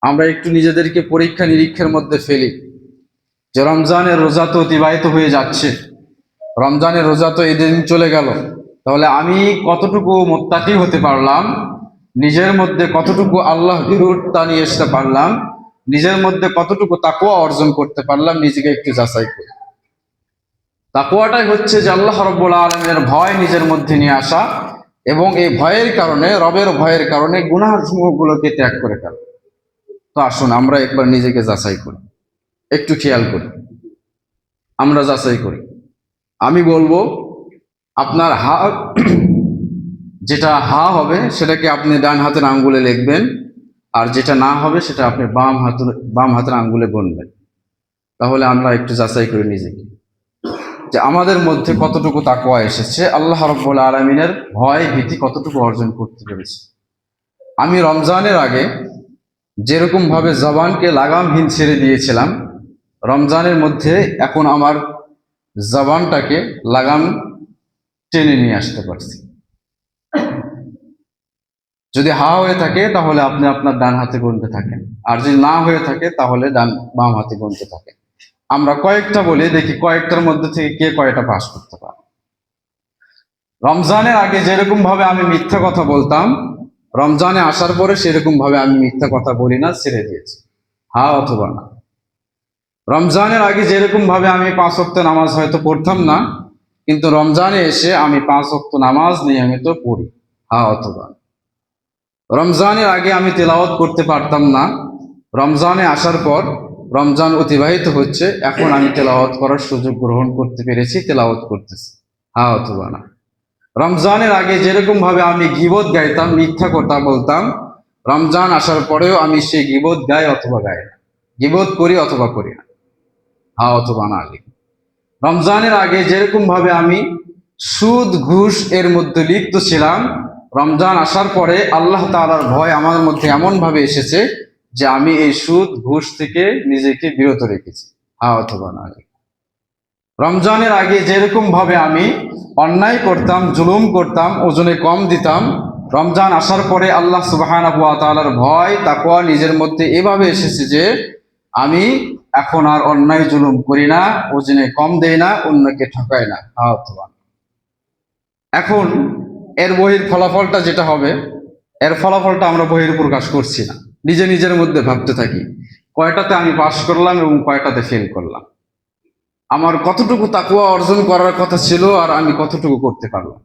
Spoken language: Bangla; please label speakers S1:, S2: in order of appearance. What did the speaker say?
S1: আমরা একটু নিজেদেরকে পরীক্ষা নিরীক্ষার মধ্যে ফেলি যে রমজানের রোজা তো অতিবাহিত হয়ে যাচ্ছে, রমজানের রোজা তো এদিন চলে গেল, তাহলে আমি কতটুকু মুত্তাকি হতে পারলাম, নিজের মধ্যে কতটুকু আল্লাহ বিরুদ্ধতা নিয়ে আসতে পারলাম, নিজের মধ্যে কতটুকু তাকওয়া অর্জন করতে পারলাম, নিজেকে একটু যাচাই করি। তাকওয়াটাই হচ্ছে যে আল্লাহ রাব্বুল আলামিনের ভয় নিজের মধ্যে নিয়ে আসা, এবং এই ভয়ের কারণে, রবের ভয়ের কারণে গুনাহগুলোকে ত্যাগ করে ফেলা। তো আসুন আমরা একবার নিজেকে যাচাই করি, একটু খেয়াল করি, আমরা যাচাই করি। আমি বলবো আপনার যেটা হবে সেটাকে আপনি ডান হাতের আঙ্গুলে লিখবেন, আর যেটা না হবে সেটা আপনি বাম হাতের আঙ্গুলে গুনবেন। তাহলে আমরা একটু যাচাই করি নিজেকে যে আমাদের মধ্যে কতটুকু তাকওয়া এসেছে, আল্লাহ রাব্বুল আলামিনের ভয় ভীতি কতটুকু অর্জন করতে পেরেছি। আমি রমজানের আগে যেরকম ভাবে জবানকে লাগামহীন ছেড়ে দিয়েছিলাম, রমজানের মধ্যে এখন আমার জবানটাকে লাগাম টেনে নিয়ে আসতে পারছি। যদি হা হয়ে থাকে তাহলে আপনি আপনার ডান হাতে গুনতে থাকেন, আর যদি না হয়ে থাকে তাহলে বাম হাতে গুনতে থাকেন। আমরা কয়েকটা বলি, দেখি কয়েকটার মধ্যে থেকে কে কয়টা পাস করতে পারে। রমজানের আগে যেরকম ভাবে আমি মিথ্যা কথা বলতাম, রমজানে আসার পরে সেরকম ভাবে আমি মিথ্যা কথা বলি না, ছেড়ে দিয়েছি। হা অথবা না। রমজানের আগে যেরকম ভাবে আমি 5 ওয়াক্ত নামাজ হয়তো পড়তাম না, কিন্তু রমজানে এসে আমি 5 ওয়াক্ত নামাজ নিয়মিত পড়ি। হা অথবা না। রমজানের আগে আমি তেলাওয়াত করতে পারতাম না, রমজানে আসার পর রমজান অতিবাহিত হচ্ছে, এখন আমি তেলাওয়াত করার সুযোগ গ্রহণ করতে পেরেছি, তেলাওয়াত করতেছি। হা অথবা না। রমজানের আগে যেরকম ভাবে আমি গীবত গাইতাম, মিথ্যা কথা বলতাম, রমজান আসার পরেও আমি সেই গীবত গাই অথবা গাই না, গীবত করি অথবা করি না। হা অথবা না। রমজানের আগে যেরকম ভাবে আমি সুদ ঘুষ এর মধ্যে লিপ্ত ছিলাম, রমজান আসার পরে আল্লাহ তাআলার ভয় আমার মধ্যে এমন ভাবে এসেছে যে আমি এই সুদ ঘুষ থেকে নিজেকে বিরত রেখেছি। হা অথবা না। রমজানের আগে যেরকম ভাবে আমি অন্যায় করতাম, জুলুম করতাম, ওজনে কম দিতাম, রমজান আসার পরে আল্লাহ সুবহানাহু ওয়া তাআলার ভয় তাকওয়া নিজের মধ্যে এভাবে এসেছে যে আমি এখন আর অন্যায় জুলুম করি না, ওজনে কম দেই না, অন্যকে ঠকাই না। হা অথবা না। এখন এর বহির ফলাফলটা যেটা হবে, এর ফলাফলটা আমরা বহির প্রকাশ করছি না, নিজের মধ্যে ভাবতে থাকি কয়টাতে আমি পাস করলাম এবং কয়টাতে ফেল করলাম, আমার কতটুকু তাকওয়া অর্জন করার কথা ছিল আর আমি কতটুকু করতে পারলাম।